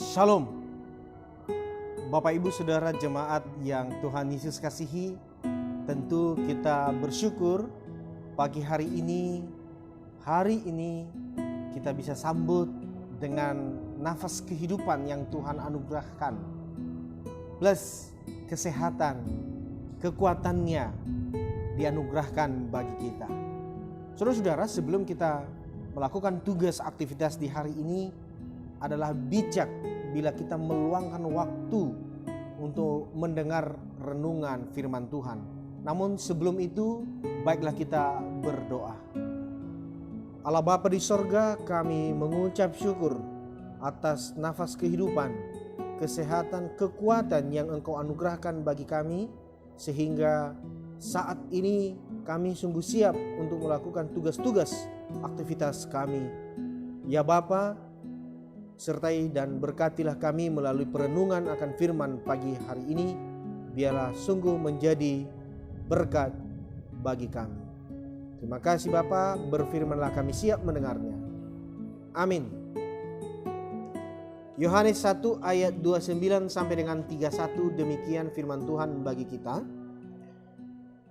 Shalom, Bapak Ibu Saudara jemaat yang Tuhan Yesus kasihi. Tentu kita bersyukur pagi hari ini kita bisa sambut dengan nafas kehidupan yang Tuhan anugerahkan, plus kesehatan, kekuatannya dianugerahkan bagi kita. Saudara-saudara, sebelum kita melakukan tugas aktivitas di hari ini, adalah bijak bila kita meluangkan waktu untuk mendengar renungan firman Tuhan. Namun sebelum itu, baiklah kita berdoa. Allah Bapa di sorga, kami mengucap syukur atas nafas kehidupan, kesehatan, kekuatan yang Engkau anugerahkan bagi kami, sehingga saat ini kami sungguh siap untuk melakukan tugas-tugas aktivitas kami. Ya Bapa, sertai dan berkatilah kami melalui perenungan akan firman pagi hari ini. Biarlah sungguh menjadi berkat bagi kami. Terima kasih Bapa, berfirmanlah kami siap mendengarnya. Amin. Yohanes 1 ayat 29 sampai dengan 31, demikian firman Tuhan bagi kita.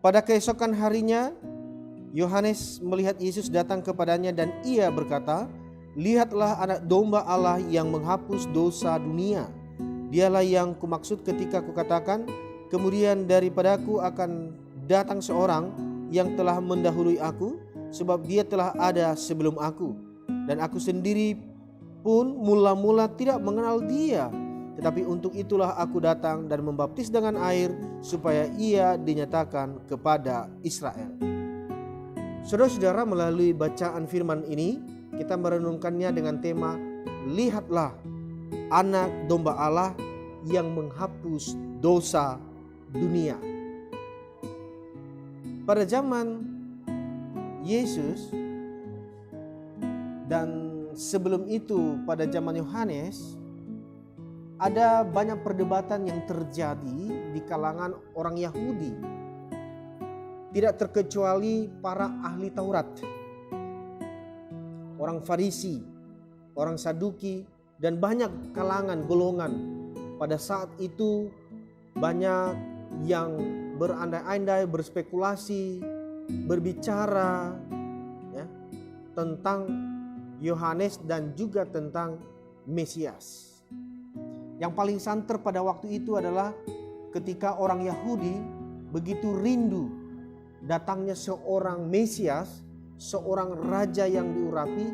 Pada keesokan harinya, Yohanes melihat Yesus datang kepadanya dan ia berkata, "Lihatlah anak domba Allah yang menghapus dosa dunia. Dialah yang kumaksud ketika kukatakan, kemudian daripadaku akan datang seorang yang telah mendahului aku, sebab dia telah ada sebelum aku. Dan aku sendiri pun mula-mula tidak mengenal dia. Tetapi untuk itulah aku datang dan membaptis dengan air, supaya ia dinyatakan kepada Israel." Saudara-saudara, melalui bacaan firman ini, kita merenungkannya dengan tema "Lihatlah anak domba Allah yang menghapus dosa dunia." Pada zaman Yesus dan sebelum itu pada zaman Yohanes, ada banyak perdebatan yang terjadi di kalangan orang Yahudi, tidak terkecuali para ahli Taurat, orang Farisi, orang Saduki, dan banyak kalangan golongan. Pada saat itu banyak yang berandai-andai, berspekulasi, berbicara tentang Yohanes dan juga tentang Mesias. Yang paling santer pada waktu itu adalah ketika orang Yahudi begitu rindu datangnya seorang Mesias, seorang raja yang diurapi,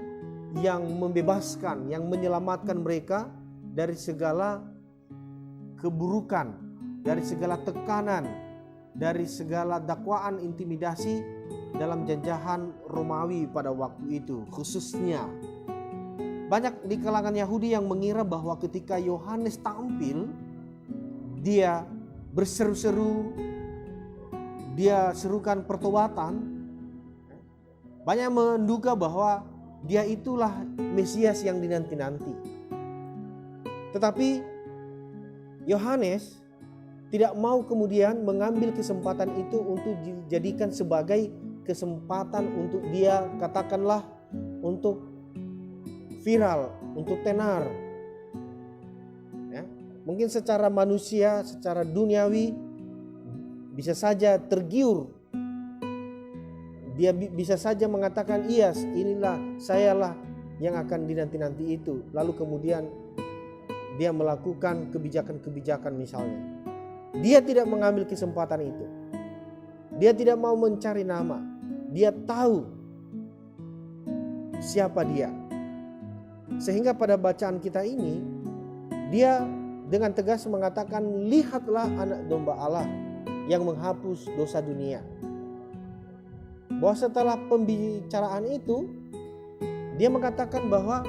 yang membebaskan, yang menyelamatkan mereka dari segala keburukan, dari segala tekanan, dari segala dakwaan intimidasi dalam jajahan Romawi pada waktu itu. Khususnya banyak di kalangan Yahudi yang mengira bahwa ketika Yohanes tampil, dia berseru-seru, dia serukan pertobatan, banyak menduga bahwa dia itulah Mesias yang dinanti-nanti. Tetapi Yohanes tidak mau kemudian mengambil kesempatan itu untuk dijadikan sebagai kesempatan untuk dia, katakanlah, untuk viral, untuk tenar. Mungkin secara manusia, secara duniawi bisa saja tergiur. Dia bisa saja mengatakan, iya, inilah, sayalah yang akan dinanti-nanti itu. Lalu kemudian dia melakukan kebijakan-kebijakan misalnya. Dia tidak mengambil kesempatan itu. Dia tidak mau mencari nama. Dia tahu siapa dia. Sehingga pada bacaan kita ini, dia dengan tegas mengatakan, "Lihatlah anak domba Allah yang menghapus dosa dunia." Bahwa setelah pembicaraan itu, dia mengatakan bahwa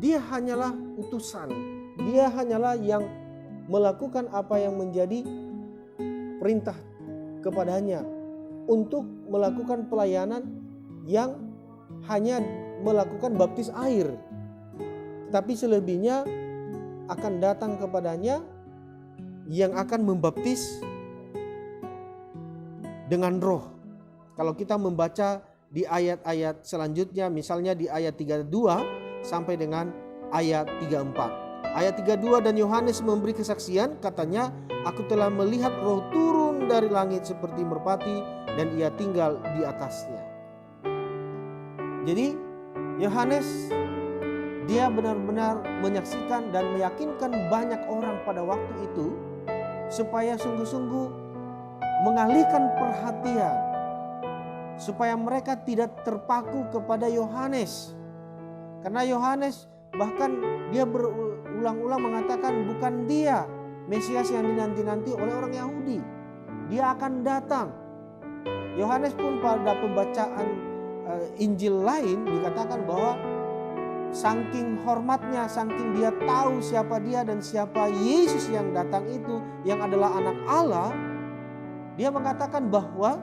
dia hanyalah utusan, dia hanyalah yang melakukan apa yang menjadi perintah kepadanya untuk melakukan pelayanan yang hanya melakukan baptis air. Tetapi selebihnya akan datang kepadanya yang akan membaptis dengan roh. Kalau kita membaca di ayat-ayat selanjutnya, misalnya di ayat 32 sampai dengan ayat 34. Ayat 32, dan Yohanes memberi kesaksian, katanya, aku telah melihat Roh turun dari langit seperti merpati dan ia tinggal di atasnya. Jadi Yohanes dia benar-benar menyaksikan dan meyakinkan banyak orang pada waktu itu supaya sungguh-sungguh mengalihkan perhatian, supaya mereka tidak terpaku kepada Yohanes. Karena Yohanes bahkan dia berulang-ulang mengatakan bukan dia Mesias yang dinanti-nanti oleh orang Yahudi. Dia akan datang. Yohanes pun pada pembacaan Injil lain dikatakan bahwa saking hormatnya, saking dia tahu siapa dia dan siapa Yesus yang datang itu, yang adalah anak Allah, dia mengatakan bahwa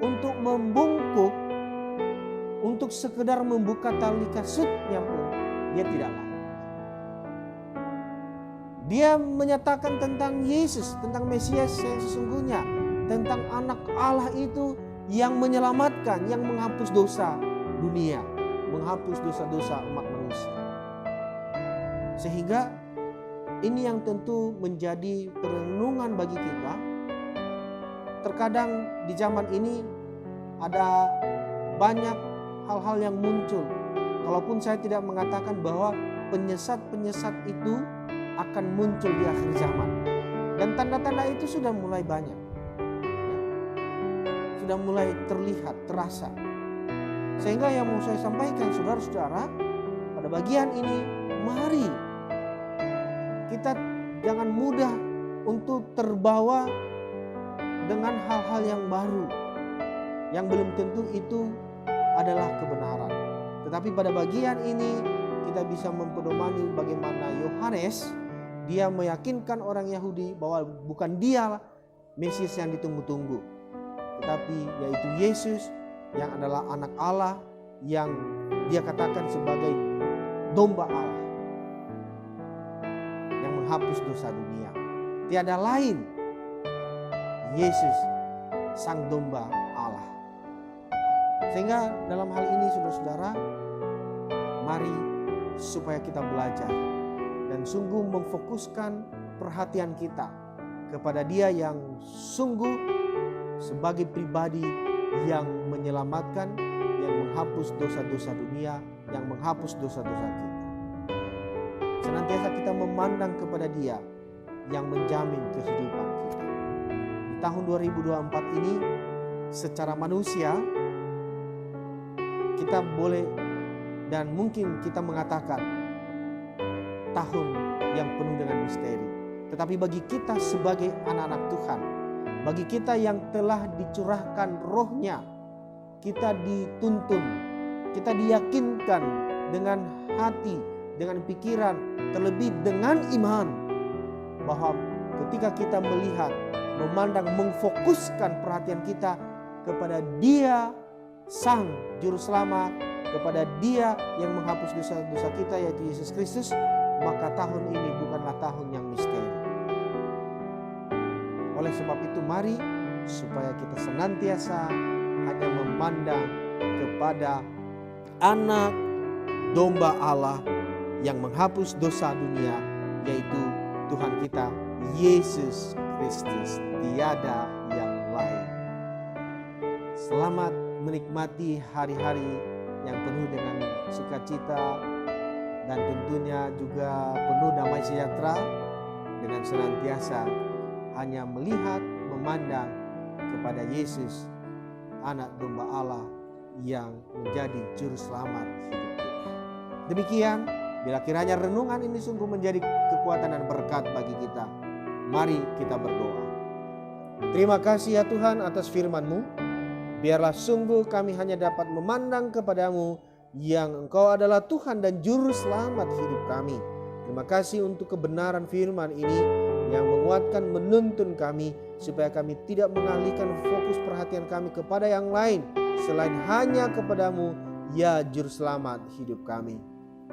untuk membungkuk, untuk sekedar membuka tali kasutnya pun dia tidak layak. Dia menyatakan tentang Yesus, tentang Mesias yang sesungguhnya, tentang anak Allah itu yang menyelamatkan, yang menghapus dosa dunia, menghapus dosa-dosa umat manusia. Sehingga ini yang tentu menjadi perenungan bagi kita. Terkadang di zaman ini ada banyak hal-hal yang muncul. Kalaupun saya tidak mengatakan bahwa penyesat-penyesat itu akan muncul di akhir zaman. Dan tanda-tanda itu sudah mulai banyak. Sudah mulai terlihat, terasa. Sehingga yang mau saya sampaikan saudara-saudara, pada bagian ini mari kita jangan mudah untuk terbawa dengan hal-hal yang baru, yang belum tentu itu adalah kebenaran. Tetapi pada bagian ini kita bisa mempedomani bagaimana Yohanes dia meyakinkan orang Yahudi bahwa bukan dia Mesias yang ditunggu-tunggu, tetapi yaitu Yesus yang adalah anak Allah yang dia katakan sebagai domba Allah yang menghapus dosa dunia. Tiada lain, Yesus sang domba Allah. Sehingga dalam hal ini saudara-saudara, mari supaya kita belajar dan sungguh memfokuskan perhatian kita kepada Dia yang sungguh sebagai pribadi yang menyelamatkan, yang menghapus dosa-dosa dunia, yang menghapus dosa-dosa kita. Senantiasa kita memandang kepada Dia yang menjamin kehidupan kita. Di tahun 2024 ini secara manusia kita boleh dan mungkin kita mengatakan tahun yang penuh dengan misteri. Tetapi bagi kita sebagai anak-anak Tuhan, bagi kita yang telah dicurahkan rohnya, kita dituntun, kita diyakinkan dengan hati, dengan pikiran, terlebih dengan iman, bahwa ketika kita melihat, memandang, memfokuskan perhatian kita kepada Dia Sang Juru Selamat, kepada Dia yang menghapus dosa-dosa kita yaitu Yesus Kristus, maka tahun ini bukanlah tahun yang misteri. Oleh sebab itu mari supaya kita senantiasa hanya memandang kepada anak domba Allah yang menghapus dosa dunia, yaitu Tuhan kita Yesus Kristus, tiada yang lain. Selamat menikmati hari-hari yang penuh dengan sukacita dan tentunya juga penuh damai sejahtera, dengan senantiasa hanya melihat, memandang kepada Yesus, anak domba Allah yang menjadi juru selamat hidup kita. Demikian, bila kiranya renungan ini sungguh menjadi kekuatan dan berkat bagi kita, mari kita berdoa. Terima kasih ya Tuhan atas firman-Mu. Biarlah sungguh kami hanya dapat memandang kepadamu yang Engkau adalah Tuhan dan Juru Selamat hidup kami. Terima kasih untuk kebenaran firman ini yang menguatkan, menuntun kami supaya kami tidak mengalihkan fokus perhatian kami kepada yang lain selain hanya kepadamu ya Juru Selamat hidup kami.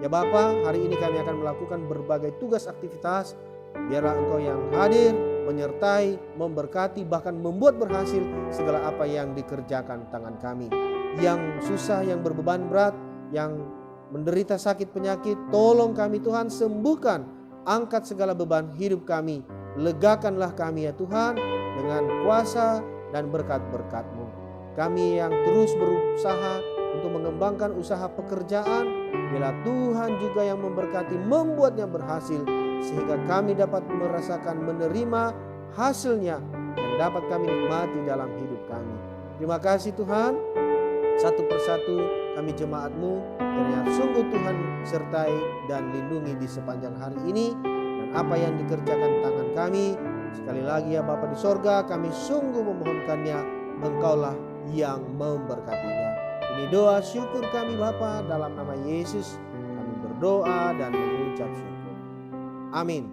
Ya Bapa, hari ini kami akan melakukan berbagai tugas aktivitas. Biarlah Engkau yang hadir, menyertai, memberkati, bahkan membuat berhasil segala apa yang dikerjakan tangan kami. Yang susah, yang berbeban berat, yang menderita sakit penyakit, tolong kami Tuhan, sembuhkan, angkat segala beban hidup kami, legakanlah kami ya Tuhan dengan kuasa dan berkat-berkat-Mu. Kami yang terus berusaha untuk mengembangkan usaha pekerjaan, bila Tuhan juga yang memberkati, membuatnya berhasil, sehingga kami dapat merasakan menerima hasilnya yang dapat kami nikmati dalam hidup kami. Terima kasih Tuhan, satu persatu kami jemaat-Mu, kiranya sungguh Tuhan sertai dan lindungi di sepanjang hari ini, dan apa yang dikerjakan tangan kami. Sekali lagi ya Bapa di sorga, kami sungguh memohonkannya, Engkaulah yang memberkatinya. Ini doa syukur kami Bapa, dalam nama Yesus kami berdoa dan mengucap syukur. Amin.